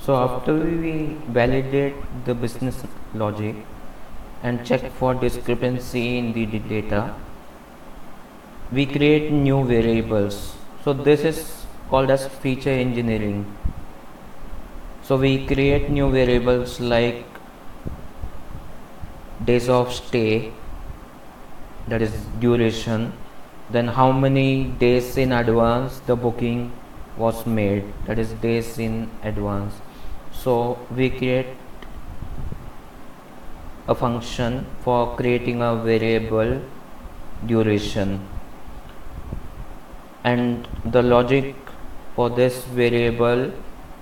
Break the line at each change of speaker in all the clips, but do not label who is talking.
So after we validate the business logic and check for discrepancy in the data, we create new variables. So this is called as feature engineering. So we create new variables like days of stay, that is duration, then how many days in advance the booking was made, that is days in advance. So we create a function for creating a variable duration, and the logic for this variable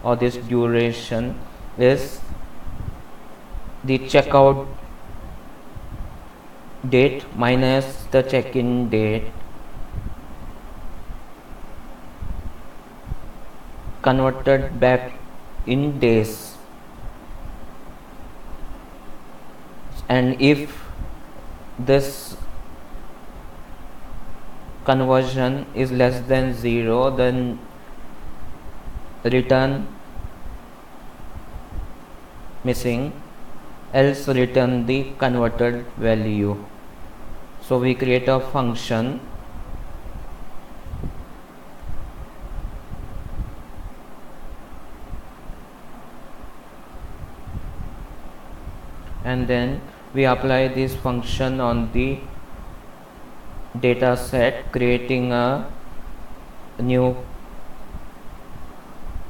or this duration is the checkout date minus the check-in date converted back in days, and if this conversion is less than 0, then return missing, else return the converted value. So we create a function and then we apply this function on the data set, creating a new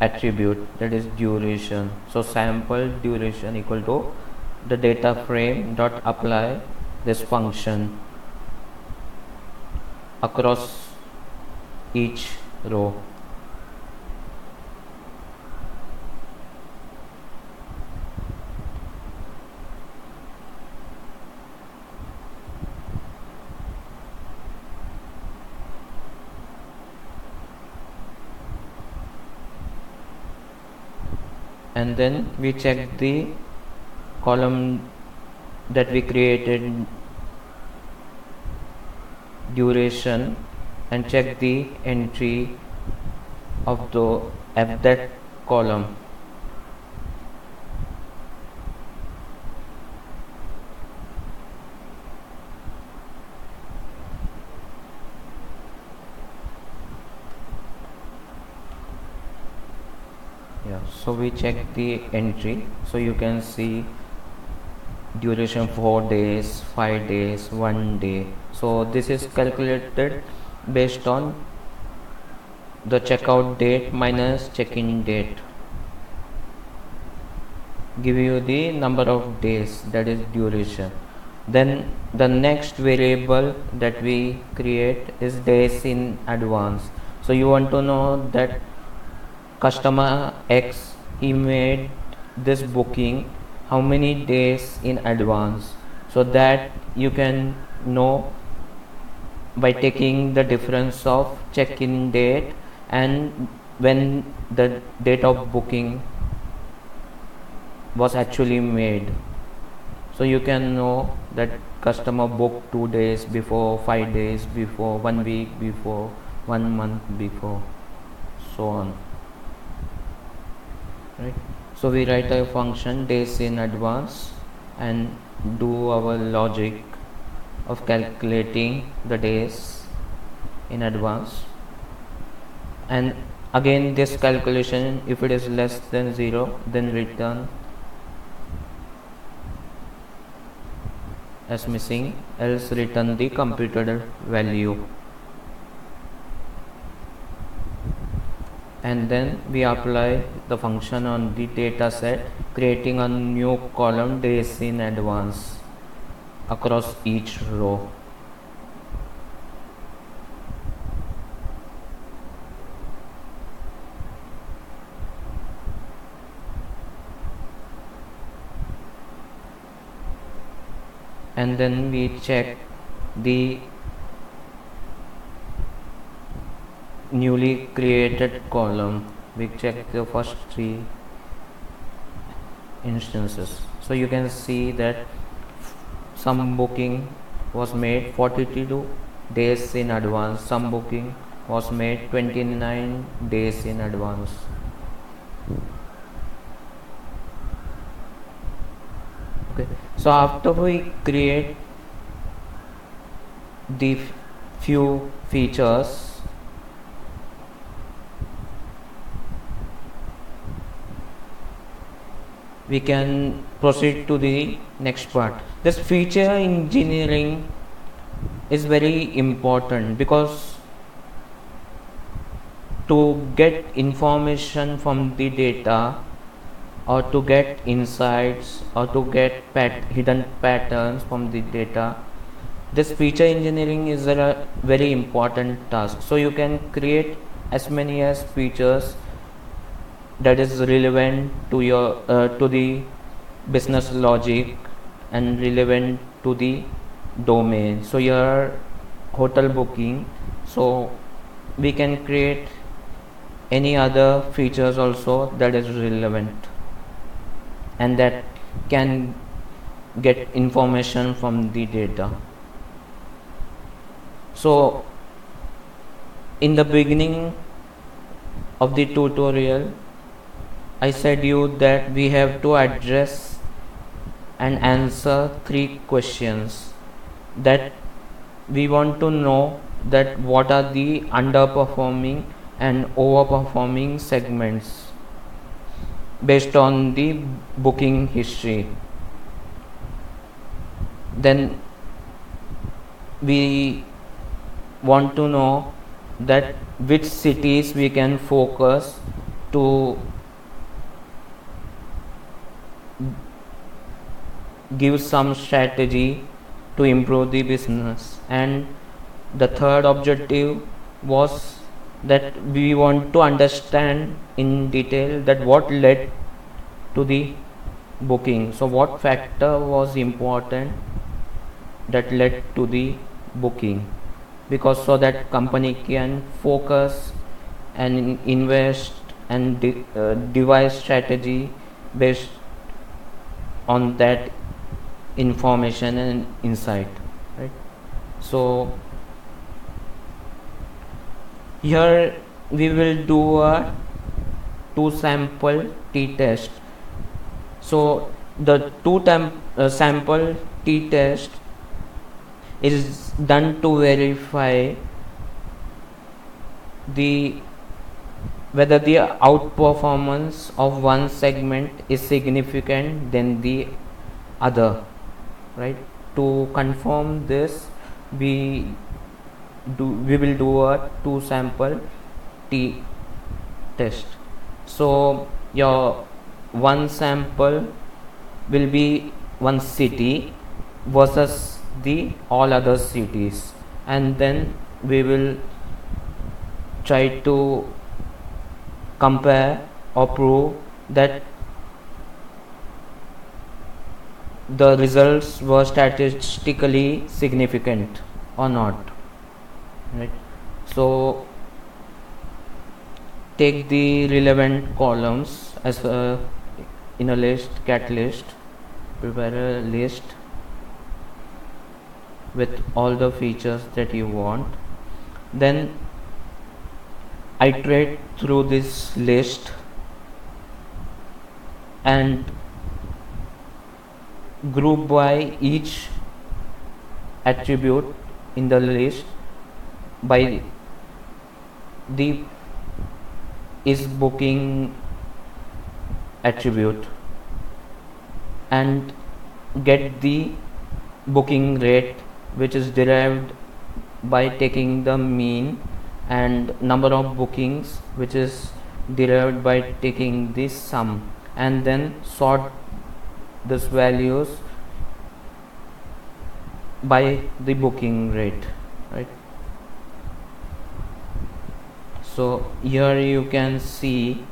attribute, that is duration. So sample duration equal to the data frame dot apply this function across each row. And then we check the column that we created, duration, and check the entry of that column. So we check the entry, so you can see duration 4 days, 5 days, 1 day. So this is calculated based on the checkout date minus check-in date, give you the number of days, that is duration. Then the next variable that we create is days in advance. So you want to know that customer X, he made this booking how many days in advance, so that you can know by taking the difference of check-in date and when the date of booking was actually made. So you can know that customer booked 2 days before, 5 days before, 1 week before, 1 month before, so on. Right? So we write a function days in advance and do our logic of calculating the days in advance, and again this calculation, if it is less than 0, then return as missing, else return the computed value. And then we apply the function on the data set, creating a new column days in advance across each row. And then we check the newly created column. We check the first 3 instances. So you can see that some booking was made 42 days in advance, some booking was made 29 days in advance. Okay, so after we create the few features, we can proceed to the next part. This feature engineering is very important because to get information from the data, or to get insights, or to get hidden patterns from the data, this feature engineering is a very important task. So you can create as many as features that is relevant to your to the business logic and relevant to the domain. So your hotel booking, so we can create any other features also that is relevant and that can get information from the data. So in the beginning of the tutorial, I said you that we have to address and answer 3 questions. That we want to know that what are the underperforming and overperforming segments based on the booking history. Then we want to know that which cities we can focus to give some strategy to improve the business. And the third objective was that we want to understand in detail that what led to the booking. So what factor was important that led to the booking, because so that company can focus and invest and devise strategy based on that information and insight, right? So here we will do a 2 sample t-test. So the 2 sample t-test is done to verify whether the outperformance of one segment is significant than the other, right? To confirm this, we will do a 2 sample t test. So your one sample will be one city versus the all other cities, and then we will try to compare or prove that the results were statistically significant or not, right? So take the relevant columns as in a list, cat list, prepare a list with all the features that you want, then iterate through this list and group by each attribute in the list by the is booking attribute, and get the booking rate, which is derived by taking the mean, and number of bookings, which is derived by taking the sum, and then sort these values by the booking rate, right? So here you can see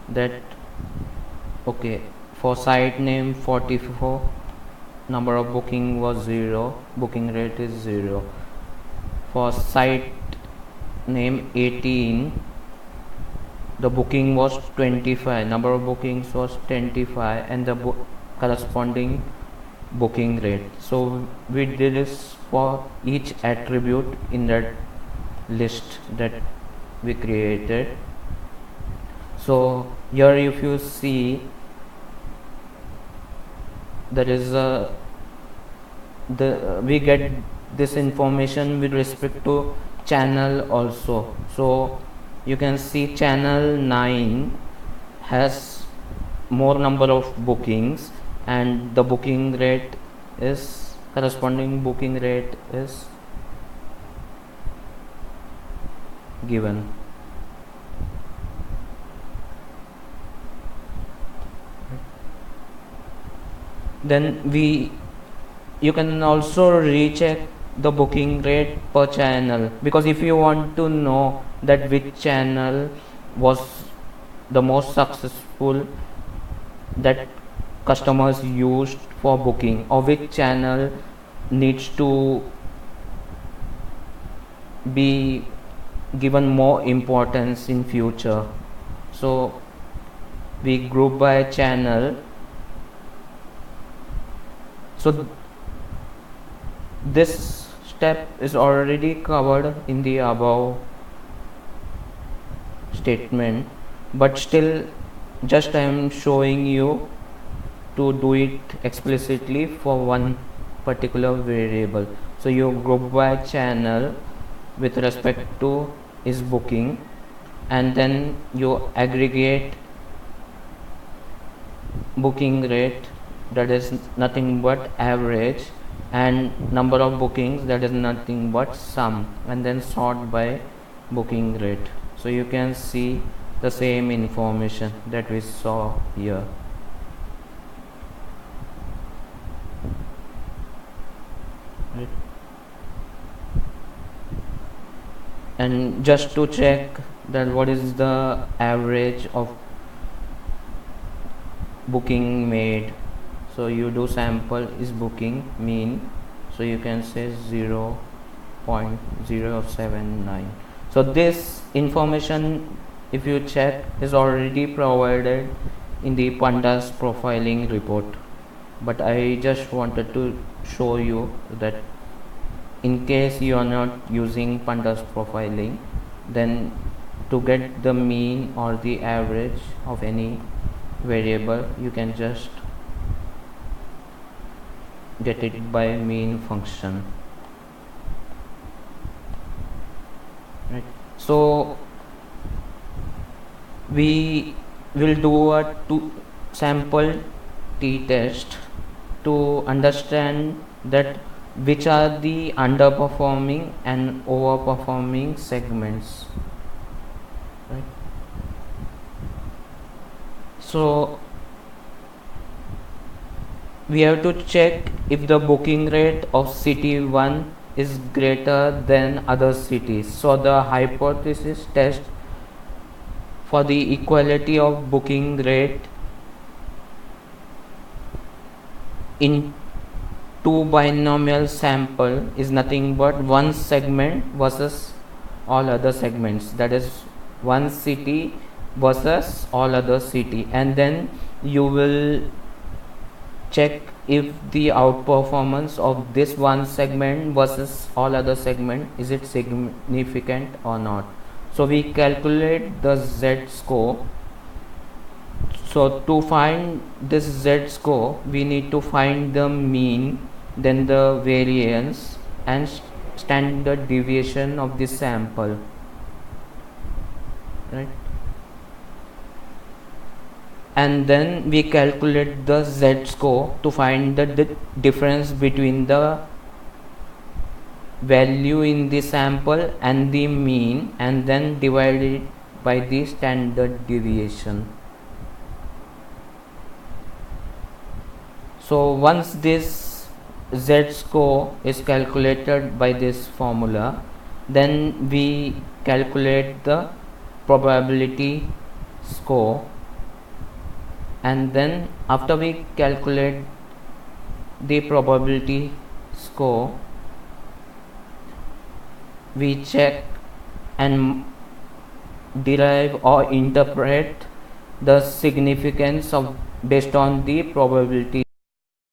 that okay, for site name 44, number of booking was 0, booking rate is 0. For site name 18, the booking was 25, number of bookings was 25, and the corresponding booking rate. So we did this for each attribute in that list that we created. So here if you see, there is we get this information with respect to channel also. So you can see channel 9 has more number of bookings, and the booking rate is corresponding booking rate is given. Then you can also recheck the booking rate per channel, because if you want to know that which channel was the most successful that customers used for booking, or which channel needs to be given more importance in future, so we group by channel. So this step is already covered in the above statement, but still just I am showing you to do it explicitly for one particular variable. So you group by channel with respect to is booking, and then you aggregate booking rate, that is nothing but average, and number of bookings, that is nothing but sum, and then sort by booking rate. So you can see the same information that we saw here. Right. And just to check that what is the average of booking made, so you do sample is booking mean, so you can say 0.079. so this information, if you check, is already provided in the pandas profiling report, but I just wanted to show you that in case you are not using pandas profiling, then to get the mean or the average of any variable, you can just get it by mean function. Right. So we will do a sample t-test to understand that which are the underperforming and overperforming segments. Right. So we have to check if the booking rate of city 1 is greater than other cities. So the hypothesis test for the equality of booking rate in two binomial sample is nothing but one segment versus all other segments, that is one city versus all other city, and then you will check if the outperformance of this one segment versus all other segment is it significant or not. So we calculate the z score. So to find this z score, we need to find the mean, then the variance and standard deviation of this sample. Right. And then we calculate the z score to find the difference between the value in the sample and the mean, and then divide it by the standard deviation. So once this z score is calculated by this formula, then we calculate the probability score, and then after we calculate the probability score, we check and derive or interpret the significance of based on the probability